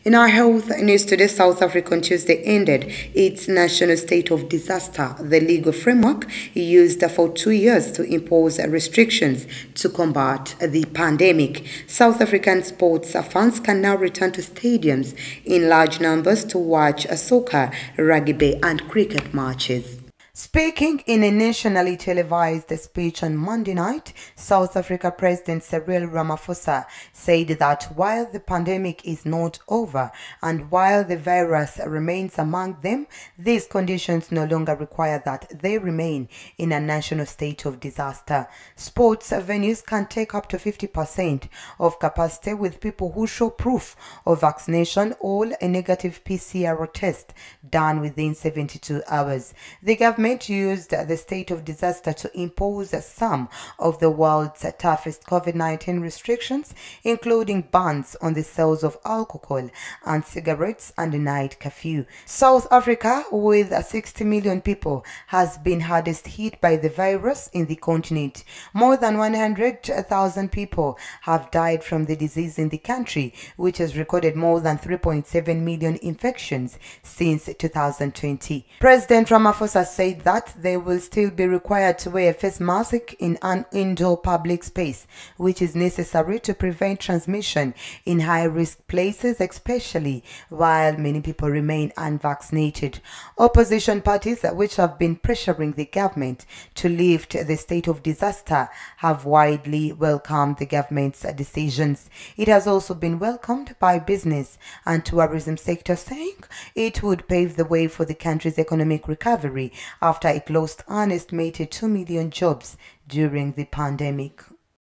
In our health news today, South Africa on Tuesday ended its national state of disaster. The legal framework used for 2 years to impose restrictions to combat the pandemic. South African sports fans can now return to stadiums in large numbers to watch soccer, rugby and cricket matches. Speaking in a nationally televised speech on Monday night, South Africa President Cyril Ramaphosa said that while the pandemic is not over and while the virus remains among them, these conditions no longer require that they remain in a national state of disaster. Sports venues can take up to 50% of capacity with people who show proof of vaccination or a negative PCR test done within 72 hours. The government used the state of disaster to impose some of the world's toughest COVID-19 restrictions, including bans on the sales of alcohol and cigarettes and a night curfew. South Africa, with 60 million people, has been hardest hit by the virus in the continent. More than 100,000 people have died from the disease in the country, which has recorded more than 3.7 million infections since 2020. President Ramaphosa said that they will still be required to wear a face mask in an indoor public space, which is necessary to prevent transmission in high-risk places, especially while many people remain unvaccinated. Opposition parties, which have been pressuring the government to lift the state of disaster, have widely welcomed the government's decisions. It has also been welcomed by business and tourism sector, saying it would pave the way for the country's economic recovery after it lost an estimated 2 million jobs during the pandemic.